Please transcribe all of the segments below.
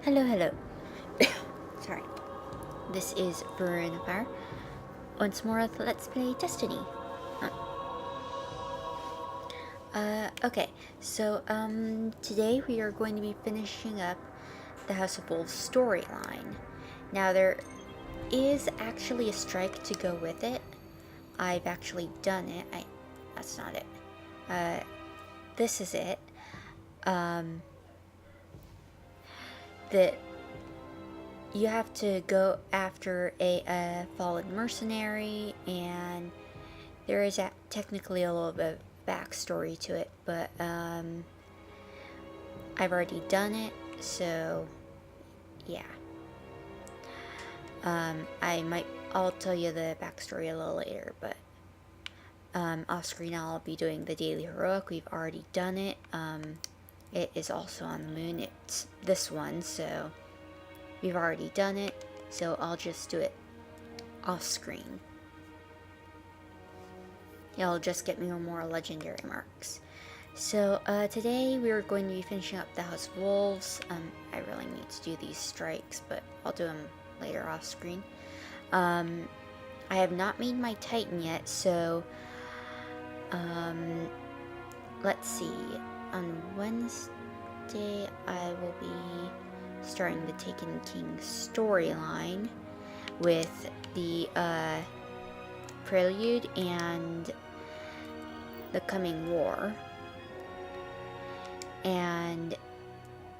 Hello, hello. Sorry. This is Veronica. Once more, let's play Destiny. Uh, okay, so today we are going to be finishing up the House of Wolves storyline. Now, there is actually a strike to go with it. I've actually done it. That's not it. Uh, this is it. Um, the you have to go after a fallen mercenary, and there is technically a little bit of backstory to it, but I've already done it, so yeah. I'll tell you the backstory a little later, but off screen I'll be doing the daily heroic. We've already done it. It is also on the moon. It's this one, so we've already done it. So I'll just do it off screen. It'll just get me more legendary marks. So today we're going to be finishing up the House of Wolves. I really need to do these strikes, but I'll do them later off screen. I have not made my Titan yet, so let's see. On Wednesday I will be starting the Taken King storyline with the Prelude and the Coming War. And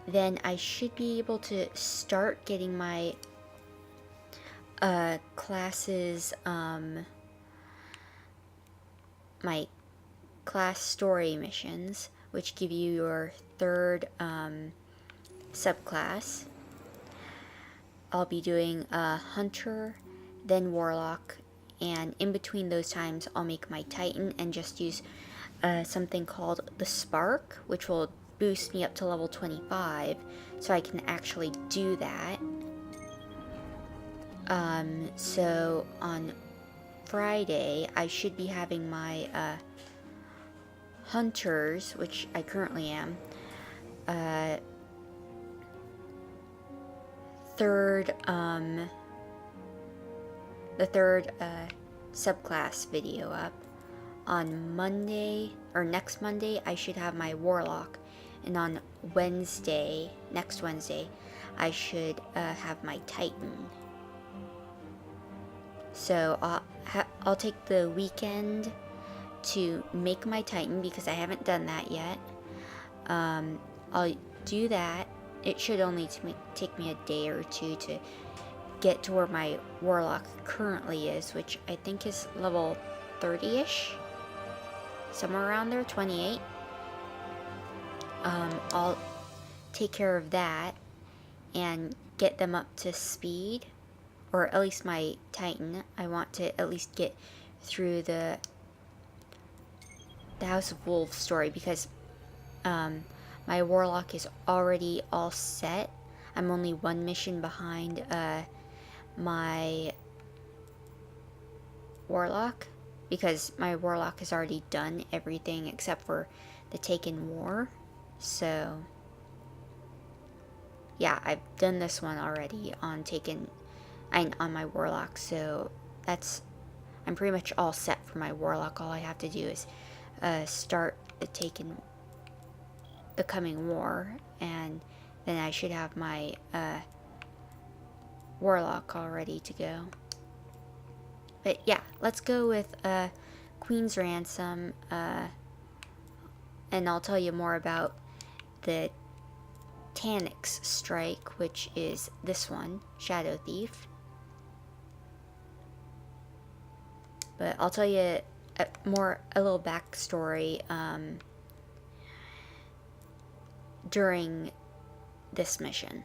then I should be able to start getting my classes, my class story missions, which give you your third subclass. I'll be doing Hunter, then Warlock, and in between those times I'll make my Titan and just use something called the Spark, which will boost me up to level 25, so I can actually do that. So on Friday, I should be having my Hunters, which I currently am, the third subclass video up. On Monday, or next Monday, I should have my Warlock, and on Wednesday, next Wednesday, I should have my Titan. So I'll take the weekend to make my Titan because I haven't done that yet. I'll do that. It should only take me a day or two to get to where my Warlock currently is, which I think is level 30-ish. Somewhere around there, 28. I'll take care of that and get them up to speed, or at least my Titan. I want to at least get through the House of Wolves story because my Warlock is already all set. I'm only one mission behind my Warlock, because my Warlock has already done everything except for the Taken War. So yeah, I've done this one already on my Warlock, so I'm pretty much all set for my Warlock. All I have to do is start the Coming War, and then I should have my Warlock all ready to go. But yeah, let's go with Queen's Ransom, and I'll tell you more about the Taniks strike, which is this one, Shadow Thief. But I'll tell you a little backstory during this mission.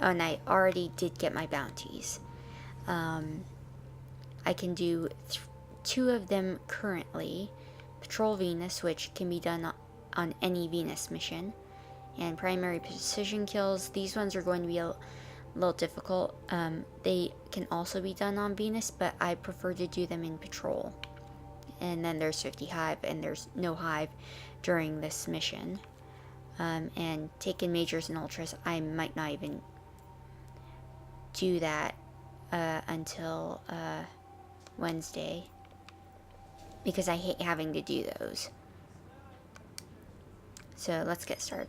Oh, and I already did get my bounties. I can do 2 of them currently. Patrol Venus, which can be done on any Venus mission. And primary precision kills. These ones are going to be a little difficult. They can also be done on Venus, but I prefer to do them in Patrol. and then there's 50 hive, and there's no hive during this mission. And taking majors and ultras, I might not even do that until Wednesday, because I hate having to do those. So let's get started.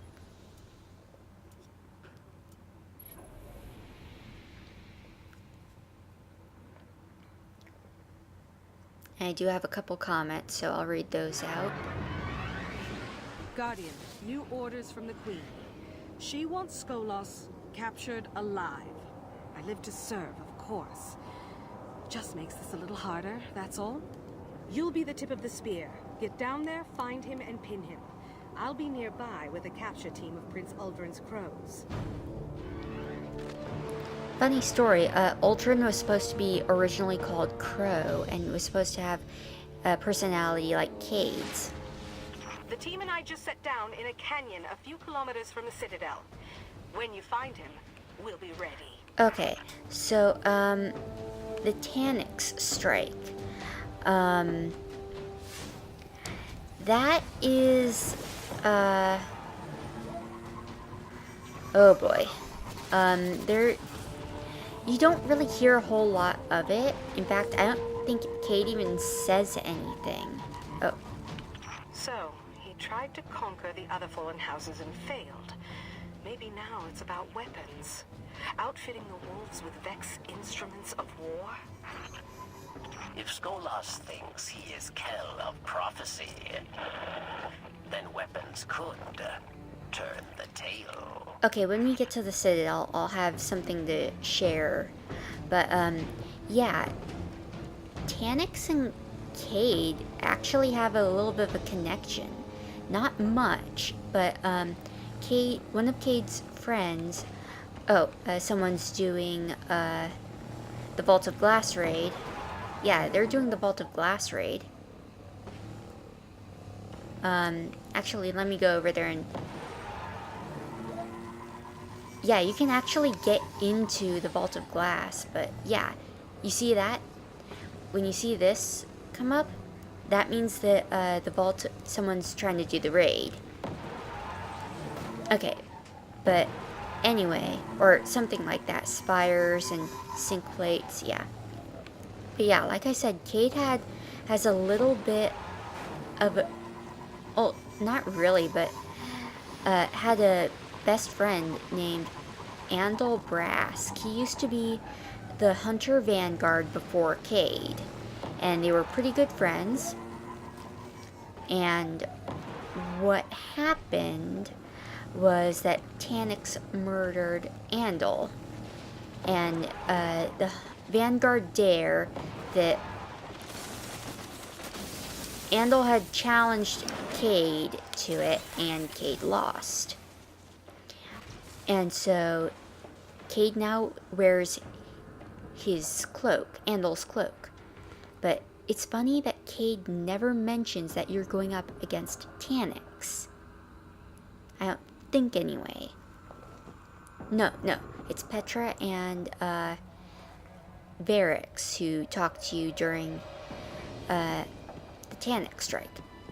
And I do have a couple comments, so I'll read those out. Guardian, new orders from the Queen. She wants Skolas captured alive. I live to serve, of course. Just makes this a little harder, that's all. You'll be the tip of the spear. Get down there, find him, and pin him. I'll be nearby with a capture team of Prince Uldren's crows. Funny story, Uldren was supposed to be originally called Crow, and was supposed to have a personality like Cade's. The team and I just set down in a canyon a few kilometers from the Citadel. When you find him, we'll be ready. Okay, so, the Taniks strike. That is, oh boy. You don't really hear a whole lot of it. In fact, I don't think Cade even says anything. Oh. So, he tried to conquer the other fallen houses and failed. Maybe now it's about weapons. Outfitting the wolves with Vex instruments of war? If Skolas thinks he is Kell of prophecy, then weapons could turn the tail. Okay, when we get to the Citadel, I'll have something to share. But, yeah. Taniks and Cade actually have a little bit of a connection. Not much, but, Cade, one of Cade's friends... Oh, someone's doing, the Vault of Glass raid. Yeah, they're doing the Vault of Glass raid. Actually, let me go over there and... Yeah, you can actually get into the Vault of Glass, but yeah. You see that? When you see this come up, that means that, the vault... Someone's trying to do the raid. Okay, but... Anyway, or something like that. Spires and sink plates, yeah. But yeah, like I said, Cade has a little bit of a... Oh, not really, but... had a best friend named Andal Brask. He used to be the Hunter Vanguard before Cade. And they were pretty good friends. And what happened... was that Taniks murdered Andal. And the Vanguard dare that Andal had challenged Cade to it, and Cade lost. And so Cade now wears his cloak, Andal's cloak. But it's funny that Cade never mentions that you're going up against Taniks. I don't think anyway. No, it's Petra and Varix who talked to you during the Tanik strike.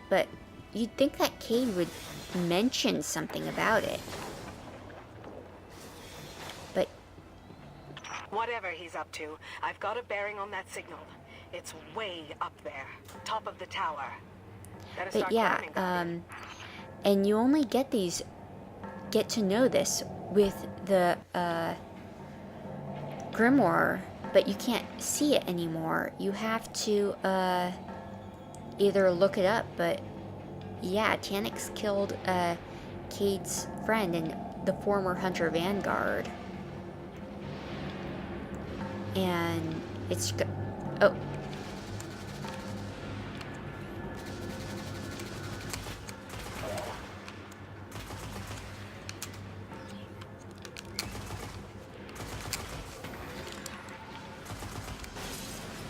But you'd think that Cade would mention something about it. But whatever he's up to, I've got a bearing on that signal. It's way up there, top of the tower. But yeah, and you only get to know this with the Grimoire, but you can't see it anymore. You have to either look it up, but yeah, Taniks killed Cade's friend and the former Hunter Vanguard. And it's... Oh.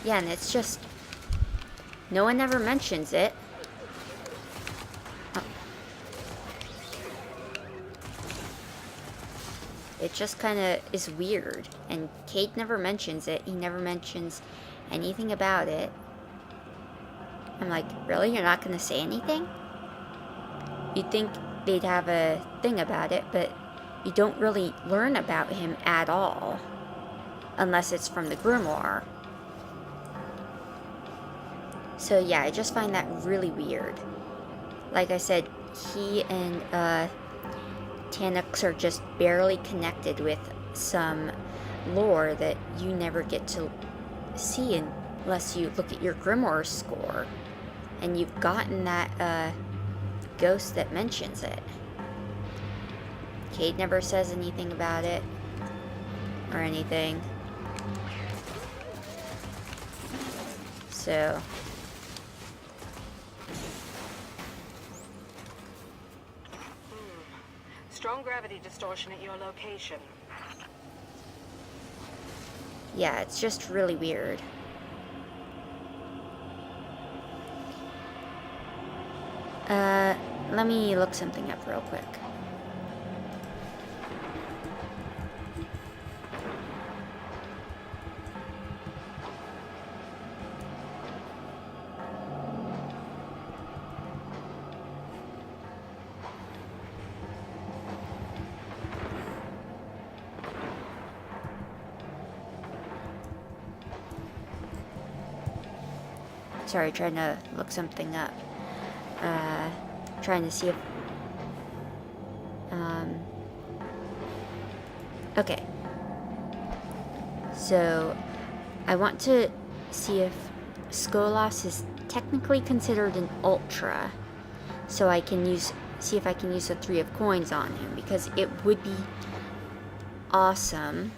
Yeah, and it's just... No one ever mentions it. Oh. It just kind of is weird. And Cade never mentions it. He never mentions anything about it. I'm like, really? You're not going to say anything? You'd think they'd have a thing about it, but you don't really learn about him at all. Unless it's from the grimoire. So yeah, I just find that really weird. Like I said, he and Taniks are just barely connected with some lore that you never get to see unless you look at your grimoire score. And you've gotten that ghost that mentions it. Cade never says anything about it or anything. So Strong gravity distortion at your location. yeah, it's just really weird. Let me look something up real quick. Sorry, trying to look something up. Trying to see if... Okay. So, I want to see if Skolas is technically considered an Ultra. So I can see if I can use the 3 of coins on him, because it would be awesome.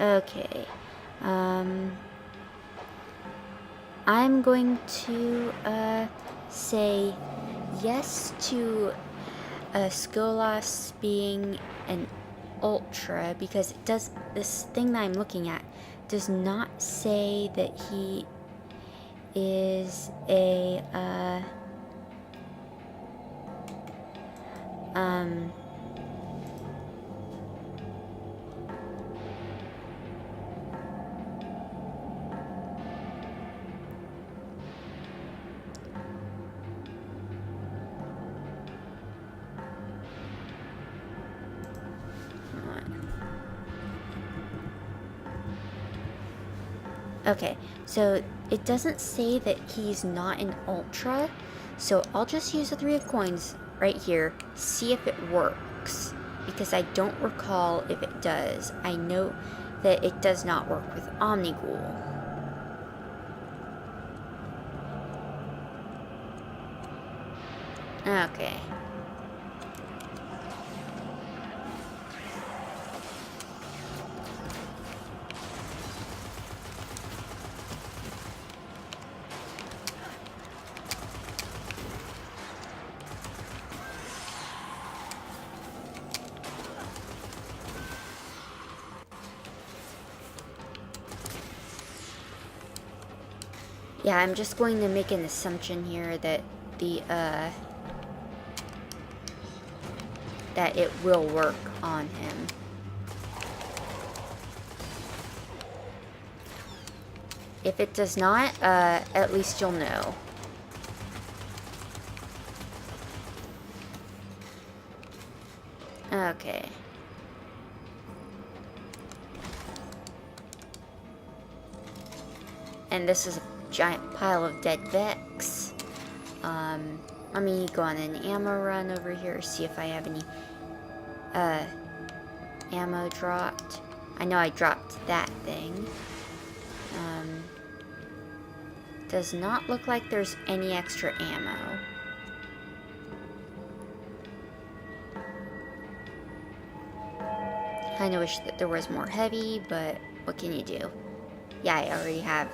Okay, I'm going to, say yes to, Skolas being an Ultra, because it does, this thing that I'm looking at does not say that he is a, okay, so it doesn't say that he's not an Ultra, so I'll just use the 3 of coins right here, see if it works, because I don't recall if it does. I know that it does not work with Omnigul. Okay. Yeah, I'm just going to make an assumption here that the, that it will work on him. If it does not, at least you'll know. Okay. And this is a giant pile of dead Vex. Let me go on an ammo run over here, see if I have any ammo dropped. I know I dropped that thing. Does not look like there's any extra ammo. Kinda wish that there was more heavy, but what can you do? Yeah, I already have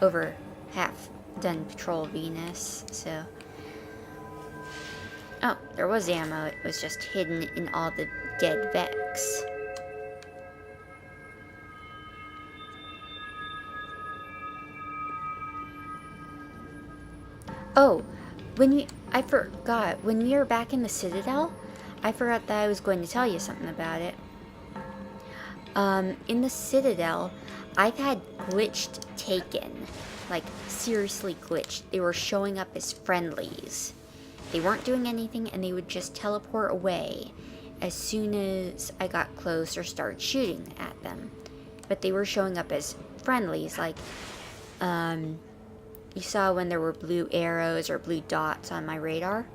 over half done Patrol Venus, so Oh, there was ammo. It was just hidden in all the dead Vex. Oh, I forgot. When we were back in the Citadel, I forgot that I was going to tell you something about it. In the Citadel, I've had glitched Taken. Like, seriously glitched. They were showing up as friendlies. They weren't doing anything, and they would just teleport away as soon as I got close or started shooting at them. But they were showing up as friendlies, like, you saw when there were blue arrows or blue dots on my radar?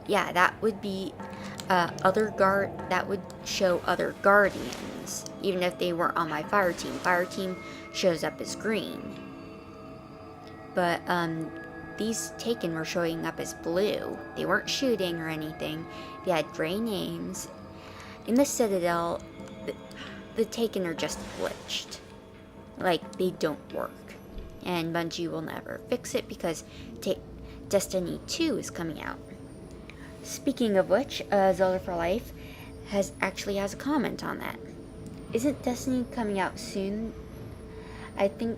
Yeah, that would be that would show other guardians, even if they weren't on my fire team. Fire team shows up as green. But these Taken were showing up as blue. They weren't shooting or anything. They had gray names. In the Citadel, the Taken are just glitched. Like, they don't work. And Bungie will never fix it because Destiny 2 is coming out. Speaking of which, Zelda for Life has a comment on that. Isn't Destiny coming out soon? I think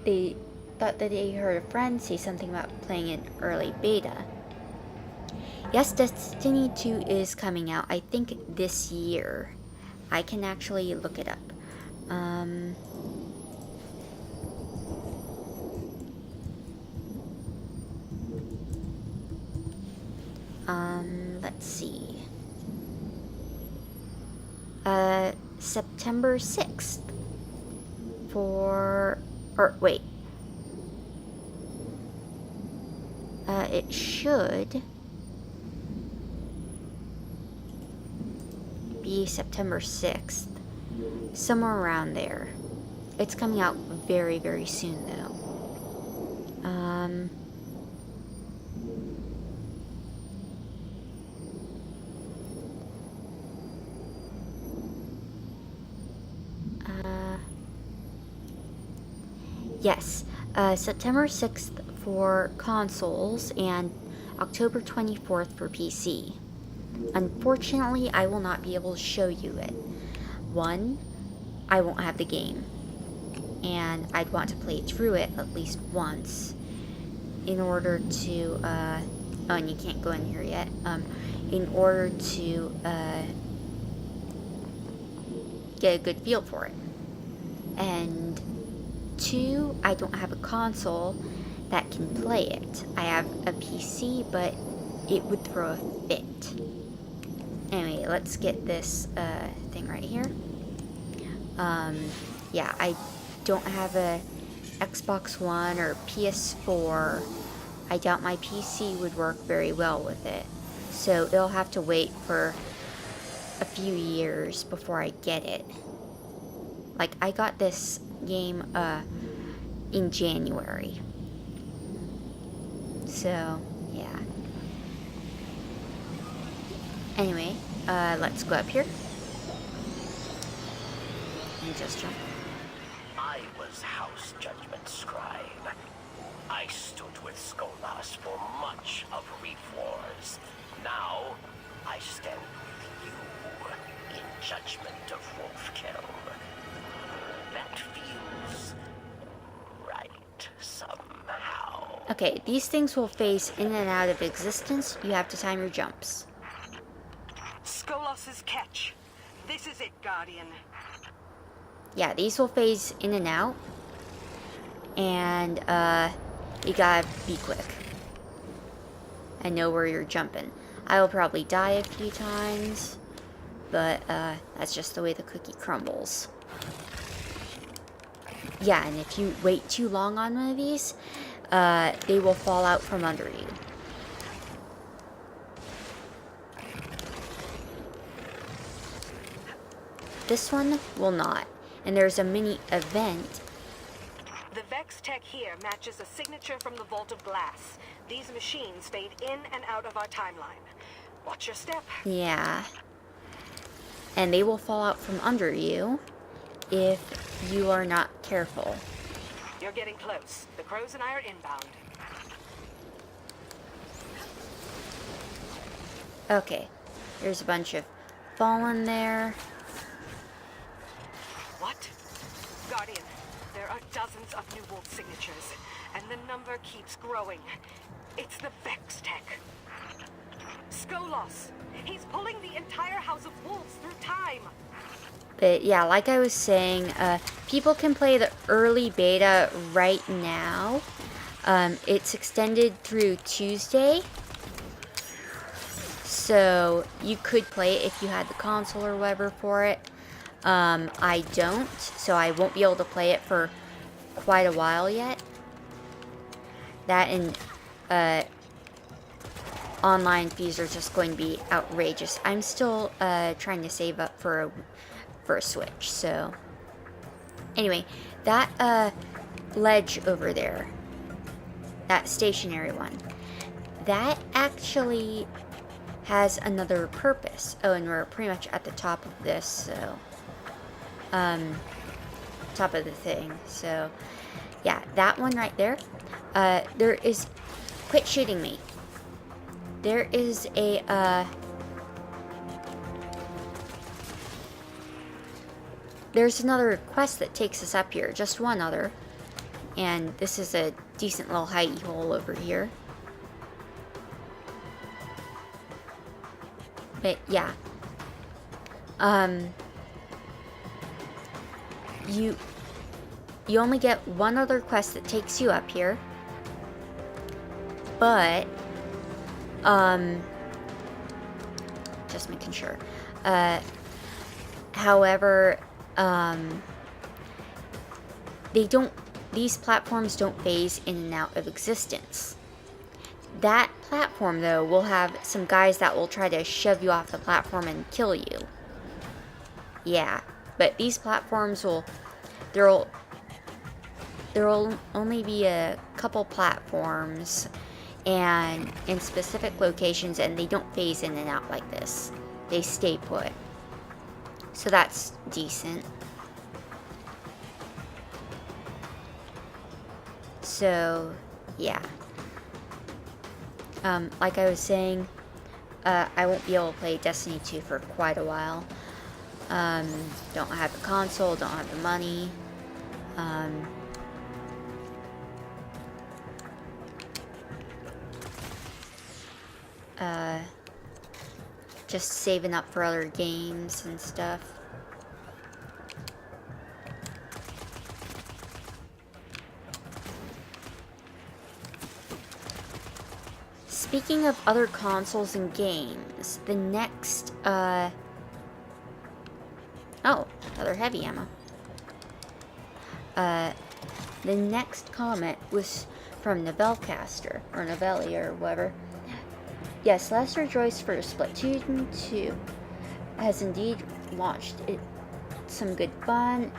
they thought that they heard a friend say something about playing in early beta. Yes, Destiny 2 is coming out, I think this year. I can actually look it up. Let's see. September 6th. It should be September 6th. Somewhere around there. It's coming out very, very soon, though. Yes, September 6th for consoles and October 24th for PC. Unfortunately, I will not be able to show you it. One, I won't have the game, and I'd want to play through it at least once in order to, oh, and you can't go in here yet, in order to, get a good feel for it. And two, I don't have a console that can play it. I have a PC, but it would throw a fit. Anyway, let's get this thing right here. Yeah, I don't have a Xbox One or PS4. I doubt my PC would work very well with it. So it'll have to wait for a few years before I get it. Like, I got this game in January. So, yeah. Anyway, let's go up here. And just jump. I was House Judgment Scribe. I stood with Skolas for much of Reef Wars. Now, I stand with you in judgment of Wolfkill. That feels right somehow. Okay, these things will phase in and out of existence. You have to time your jumps. Skolas' catch. This is it, Guardian. Yeah, these will phase in and out. And, you gotta be quick. And know where you're jumping. I will probably die a few times. But, that's just the way the cookie crumbles. Yeah, and if you wait too long on one of these, they will fall out from under you. This one will not. And there's a mini event. The Vex tech here matches a signature from the Vault of Glass. These machines fade in and out of our timeline. Watch your step. Yeah. And they will fall out from under you if you are not careful. You're getting close. The crows and I are inbound. Okay, there's a bunch of fallen there. What? Guardian, there are dozens of New Wolf signatures, and the number keeps growing. It's the Vex tech. Skolos! He's pulling the entire House of Wolves through time! But yeah, like I was saying, people can play the early beta right now. It's extended through Tuesday. So you could play it if you had the console or whatever for it. I don't, so I won't be able to play it for quite a while yet. That and online fees are just going to be outrageous. I'm still trying to save up for a Switch, so anyway, that ledge over there, that stationary one, that actually has another purpose. Oh, and we're pretty much at the top of this, so top of the thing, so yeah, that one right there, there is, quit shooting me, there is a there's another quest that takes us up here, just one other, and this is a decent little hidey hole over here. But yeah, you only get one other quest that takes you up here, but just making sure. However, these platforms don't phase in and out of existence. That platform, though, will have some guys that will try to shove you off the platform and kill you. Yeah, but these platforms there'll only be a couple platforms and in specific locations, and they don't phase in and out like this. They stay put. So that's decent. So, yeah. Like I was saying, I won't be able to play Destiny 2 for quite a while. Don't have the console, don't have the money. Just saving up for other games and stuff. Speaking of other consoles and games, the next, oh, another heavy ammo. The next comment was from Novelcaster, or Novelli, or whatever. Yes, Let's Rejoice for Splatoon 2 has indeed launched some good fun.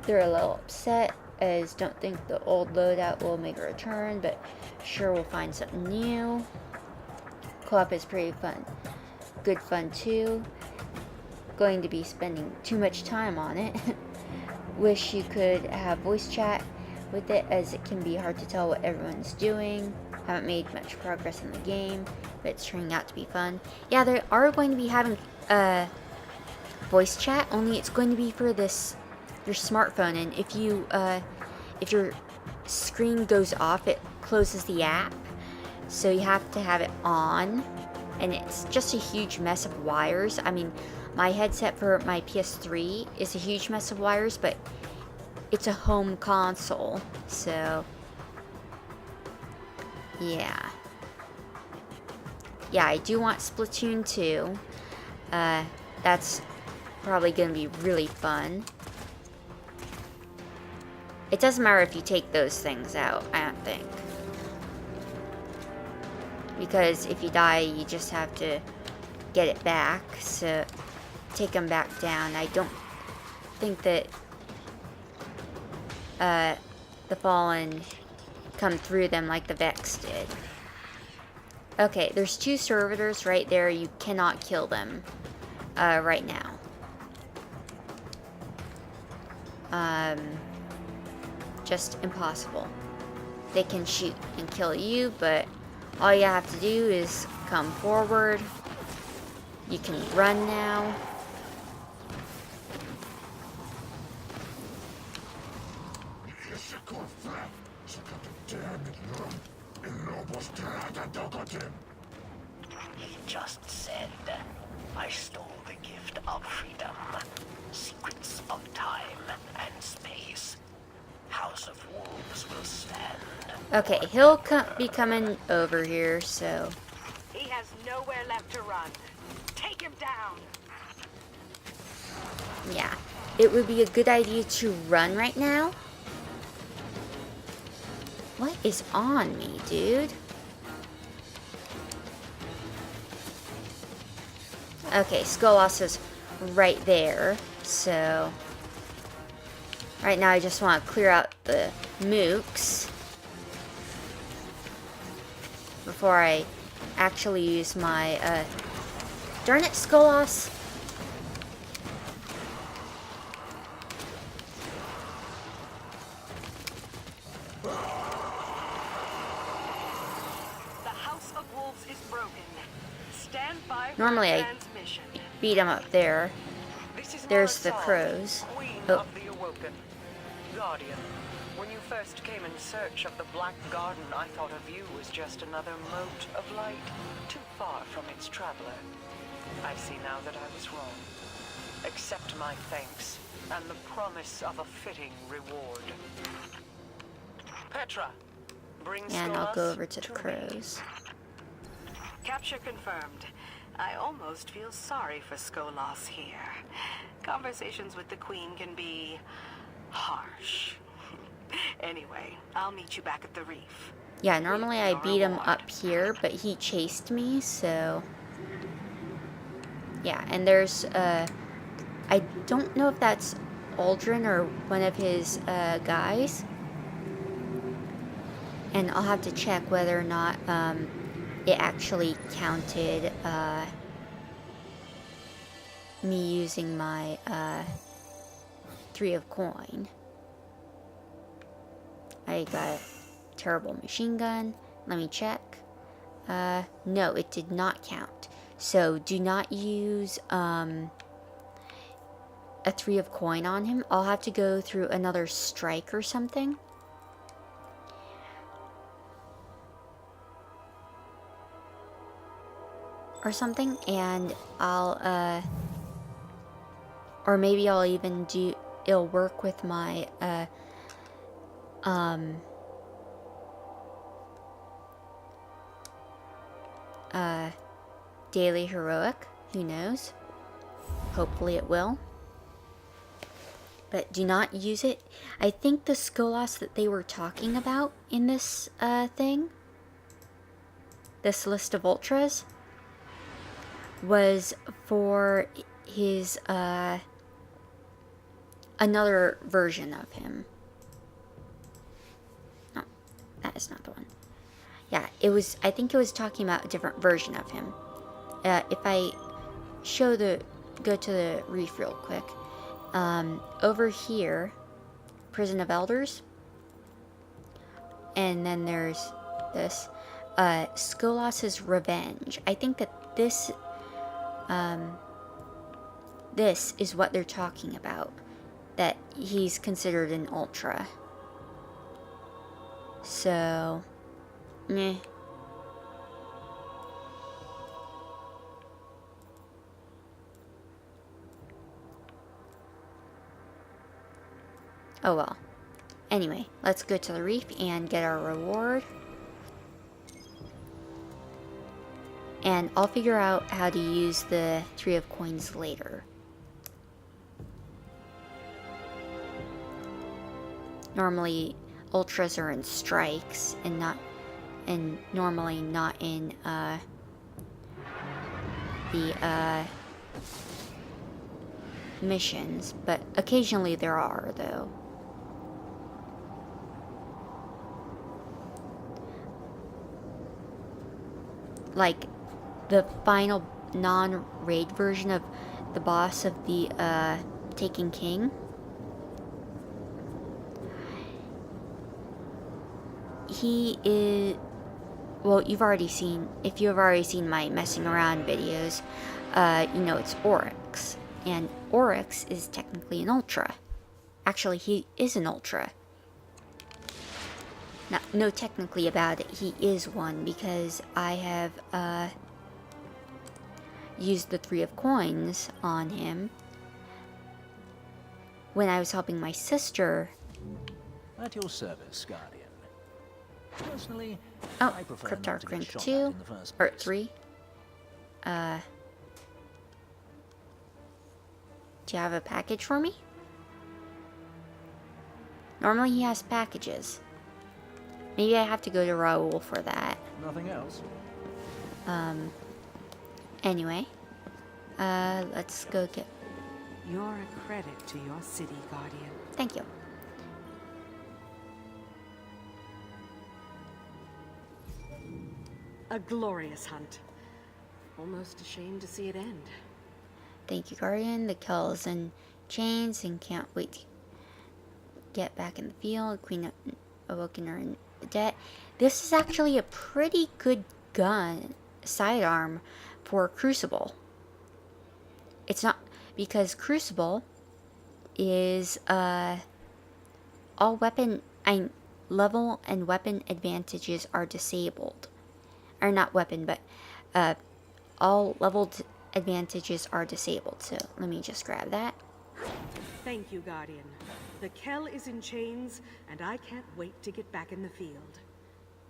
They're a little upset, as don't think the old loadout will make a return, but sure we'll find something new. Co-op is pretty fun. Good fun too. Going to be spending too much time on it. Wish you could have voice chat with it, as it can be hard to tell what everyone's doing. Haven't made much progress in the game, but it's turning out to be fun. Yeah, they are going to be having voice chat, only it's going to be for your smartphone, and if your screen goes off, it closes the app, so you have to have it on, and it's just a huge mess of wires. I mean, my headset for my PS3 is a huge mess of wires, but it's a home console, so yeah, I do want Splatoon 2. That's probably gonna be really fun. It doesn't matter if you take those things out, I don't think. Because if you die, you just have to get it back, so take them back down. I don't think that the Fallen come through them like the Vex did. Okay, there's 2 servitors right there. You cannot kill them right now. Just impossible. They can shoot and kill you, but all you have to do is come forward. You can run now. He just said, I stole the gift of freedom, secrets of time and space. House of Wolves will stand. Okay, he'll be coming over here, so... He has nowhere left to run. Take him down. Yeah, it would be a good idea to run right now. What is on me, dude? Okay, Skolas is right there, so... Right now I just want to clear out the mooks before I actually use my, Darn it, Skolas! The House of Wolves is broken. Stand by for Normally I transmission. beat him up there. This is There's the Marisol, crows. Queen Oh. of the Awoken. Guardian, when you first came in search of the Black Garden, I thought of you as just another mote of light, too far from its traveler. I see now that I was wrong. Accept my thanks, and the promise of a fitting reward. Petra, bring And I'll go Skolas over to the me. crows. Capture confirmed. I almost feel sorry for Skolas here. Conversations with the Queen can be harsh. Anyway, I'll meet you back at the reef. Yeah, normally I Your beat him reward. up here, but he chased me, so... Yeah, and there's, I don't know if that's Aldrin or one of his, guys. And I'll have to check whether or not, it actually counted, me using my, 3 of coin. I got a terrible machine gun. Let me check. No, it did not count. So do not use a 3 of coin on him. I'll have to go through another strike or something. Or something, and I'll or maybe I'll even it'll work with my daily heroic, who knows? Hopefully it will. But do not use it. I think the Skolas that they were talking about in this thing, this list of ultras, was for his another version of him. No, that is not the one. Yeah, it was, I think it was talking about a different version of him. If I go to the reef real quick. Over here, Prison of Elders. And then there's this, Skolas's Revenge. I think that this is what they're talking about. That he's considered an ultra. So, meh. Oh well. Anyway, let's go to the reef and get our reward. And I'll figure out how to use the 3 of coins later. Normally, ultras are in strikes and normally not in the missions, but occasionally there are though. Like the final non-raid version of the boss of the Taken King. well, if you've already seen my messing around videos, you know it's Oryx. And Oryx is technically an Ultra. Actually, he is an Ultra. Now, no, technically about it, he is one because I have used the 3 of coins on him when I was helping my sister. At your service, Guardian. Personally, Oh, I prefer not to Cryptarch get rank shot 2 at in the first or place. 3. Do you have a package for me? Normally he has packages. Maybe I have to go to Raoul for that. Nothing else? Anyway, let's go get... You're a credit to your city, Guardian. Thank you. A glorious hunt. Almost ashamed to see it end. Thank you, Guardian. The Kell is in chains and can't wait to get back in the field. Queen Awoken are in the debt. This is actually a pretty good gun, sidearm, for Crucible. It's not, because Crucible is, all weapon, level and weapon advantages are disabled. Or not weapon, but, all leveled advantages are disabled. So let me just grab that. Thank you, Guardian. The Kell is in chains, and I can't wait to get back in the field.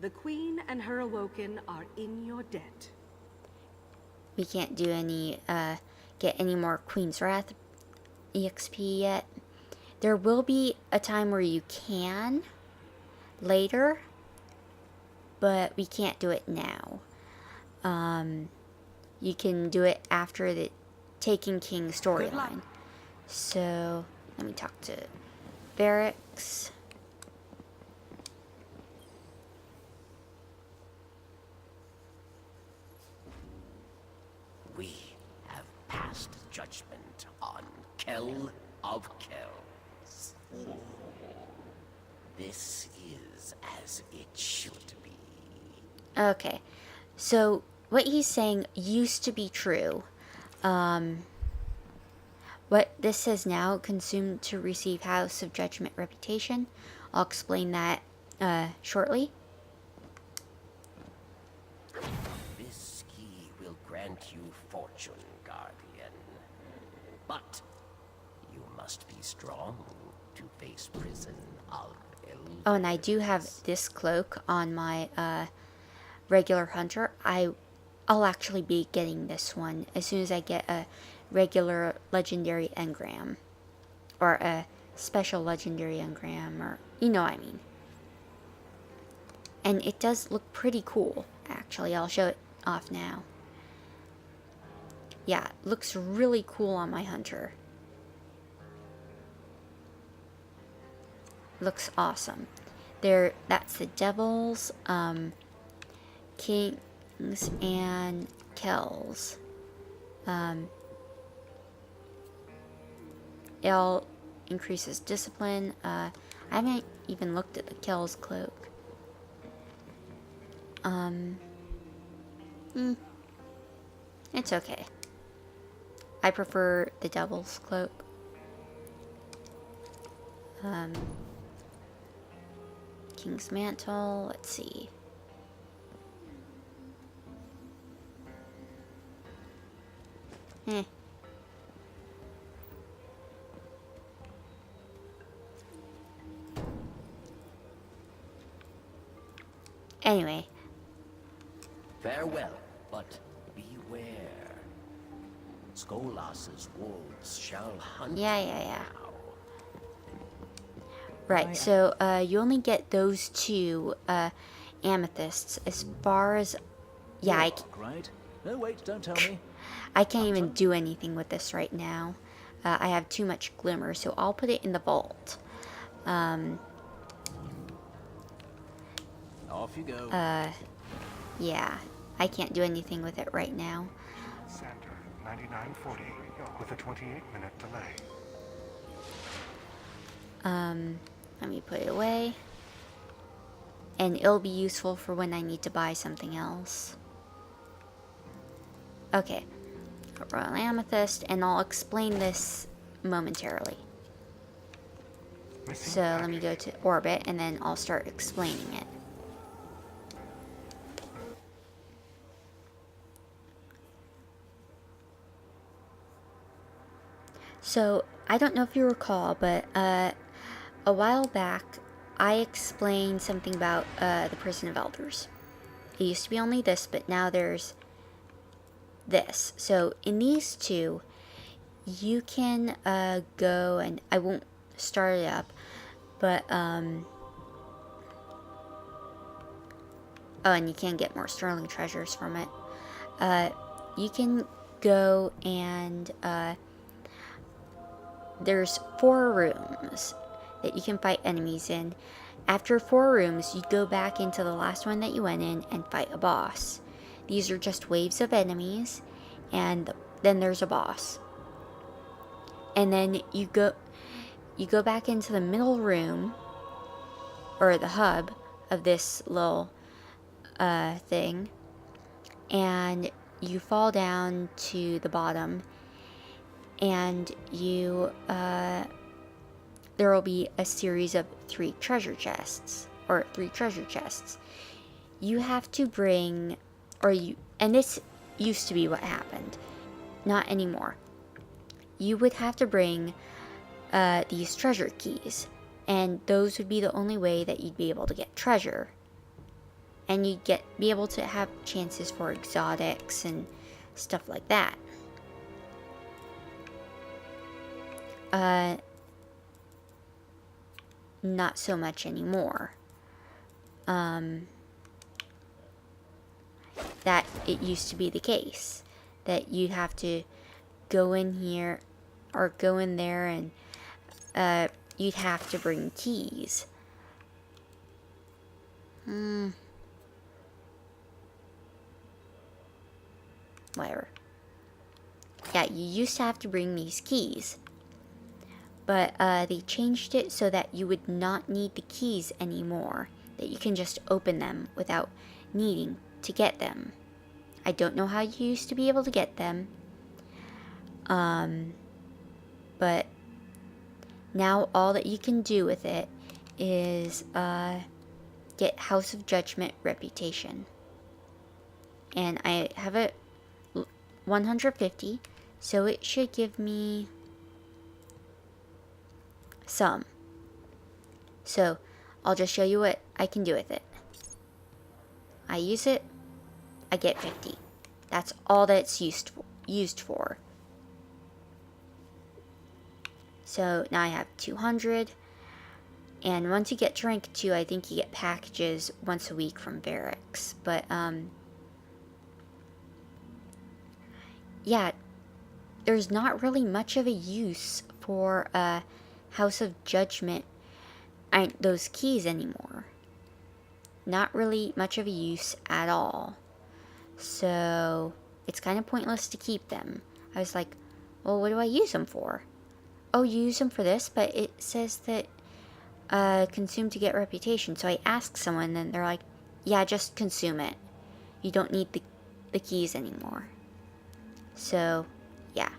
The Queen and her Awoken are in your debt. We can't do any, get any more Queen's Wrath EXP yet. There will be a time where you can later, but we can't do it now. You can do it after the Taken King storyline. So, let me talk to Barracks. We have passed judgment on Kell of Kells. This is as it should be. Okay, so what he's saying used to be true. What this says now, consumed to receive House of Judgment reputation. I'll explain that shortly. This key will grant you fortune, Guardian. But you must be strong to face prison of Elven. Oh, and I do have this cloak on my regular hunter. I'll actually be getting this one as soon as I get a regular legendary engram. Or a special legendary engram, or you know what I mean. And it does look pretty cool, actually. I'll show it off now. Yeah, it looks really cool on my hunter. Looks awesome. That's the Devils, Kings, and Kells. It all increases discipline. I haven't even looked at the Kells cloak. It's okay. I prefer the Devil's cloak. King's Mantle, let's see. Anyway. Farewell, but beware. Skolas's wolves shall hunt Yeah. now. Right, so you only get those 2 amethysts as far as... Yeah, Right? No, wait, don't tell me. I can't even do anything with this right now. I have too much glimmer, so I'll put it in the vault. Off you go. Yeah, I can't do anything with it right now. Center 9940 with a 28-minute delay. Let me put it away. and it'll be useful for when I need to buy something else. Okay, Royal Amethyst, and I'll explain this momentarily. Missing So let me go package. to orbit, and then I'll start explaining it. So, I don't know if you recall, but a while back, I explained something about the Prison of Elders. It used to be only this, but now there's this. So, in these two, you can go, and I won't start it up, but, oh, and you can get more sterling treasures from it. You can go and, there's 4 rooms that you can fight enemies in. After 4 rooms, you go back into the last one that you went in and fight a boss. These are just waves of enemies, and then there's a boss. And then you go back into the middle room, or the hub of this little thing, and you fall down to the bottom, and you there will be a series of 3 treasure chests, or 3 treasure chests. You have to bring, and this used to be what happened, not anymore. You would have to bring these treasure keys, and those would be the only way that you'd be able to get treasure. And you'd be able to have chances for exotics and stuff like that. Not so much anymore. That it used to be the case. That you'd have to go in here, or go in there, and you'd have to bring keys. Whatever. Yeah, you used to have to bring these keys. But they changed it so that you would not need the keys anymore. That you can just open them without needing to get them. I don't know how you used to be able to get them. But now all that you can do with it is get House of Judgment reputation. And I have it 150, so it should give me some. So I'll just show you what I can do with it. I use it, I get 50. That's all that it's used for. So now I have 200. And once you get to rank 2, I think you get packages once a week from Barracks. But, yeah, there's not really much of a use for House of Judgment, those keys anymore. Not really much of a use at all. So, it's kind of pointless to keep them. I was like, well, what do I use them for? Oh, you use them for this, but it says that consume to get reputation. So I asked someone, and they're like, yeah, just consume it. You don't need the keys anymore. So, yeah.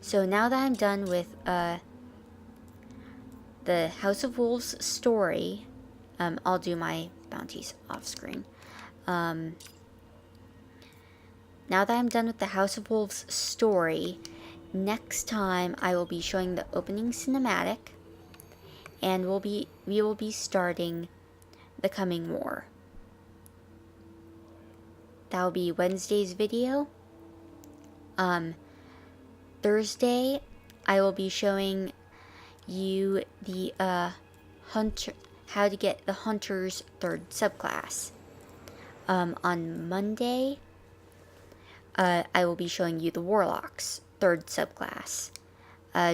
So now that I'm done with the House of Wolves story, I'll do my bounties off screen. Now that I'm done with the House of Wolves story, next time I will be showing the opening cinematic, and we will be starting the coming war. That will be Wednesday's video. Thursday, I will be showing you the hunter, how to get the Hunter's 3rd subclass. On Monday, I will be showing you the Warlock's 3rd subclass.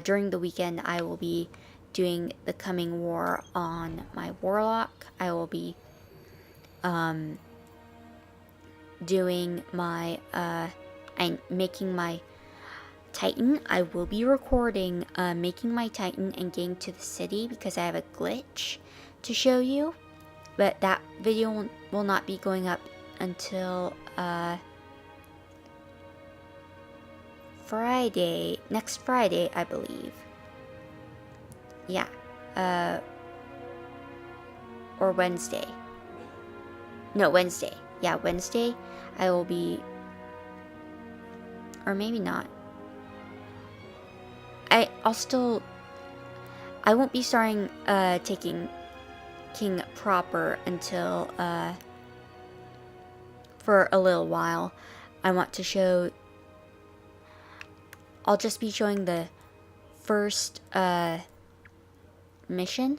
During the weekend, I will be doing the coming war on my Warlock. I will be doing my I'm making my Titan, I will be recording making my Titan and getting to the city because I have a glitch to show you. But that video will not be going up until Friday, next Friday, I believe. Yeah, or Wednesday. No, Wednesday. Yeah, Wednesday I will be, or maybe not. I won't be starting taking King proper until for a little while. I want to show, I'll just be showing the first mission,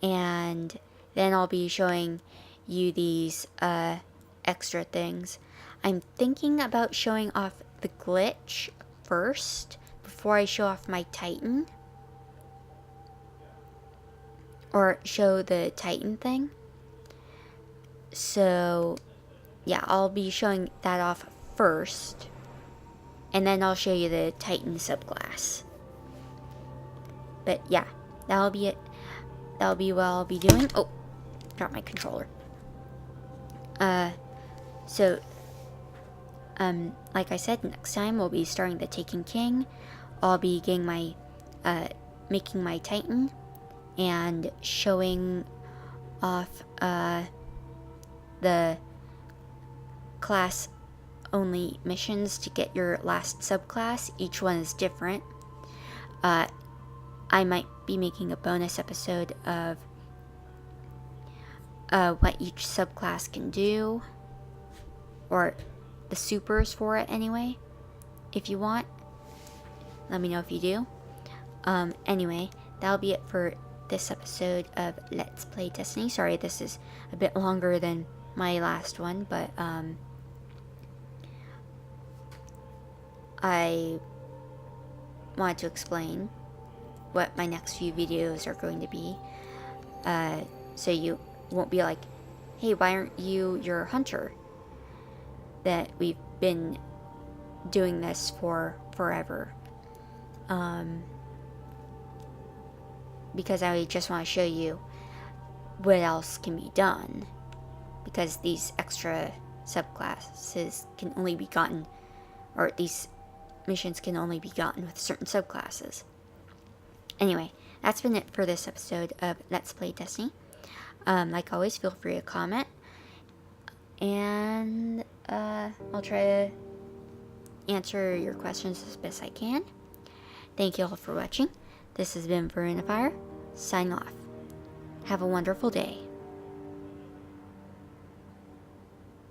and then I'll be showing you these extra things. I'm thinking about showing off the glitch first before I show off my Titan, or show the Titan thing. So yeah, I'll be showing that off first, and then I'll show you the Titan subclass. But yeah, that'll be it. That'll be what I'll be doing. Oh, dropped my controller. So like I said, next time we'll be starting the Taken King. I'll be getting my making my Titan and showing off the class only missions to get your last subclass. Each one is different. I might be making a bonus episode of what each subclass can do, or the supers for it anyway. If you want, let me know if you do. Anyway, that'll be it for this episode of Let's Play Destiny. Sorry, this is a bit longer than my last one, but I wanted to explain what my next few videos are going to be, so you won't be like, hey, why aren't you your hunter? That we've been doing this for forever. Because I just want to show you what else can be done, because these extra subclasses can only be gotten, or these missions can only be gotten with certain subclasses. Anyway, that's been it for this episode of Let's Play Destiny. Like always, feel free to comment, and I'll try to answer your questions as best I can. Thank you all for watching. This has been Verena Fire, signing off. Have a wonderful day.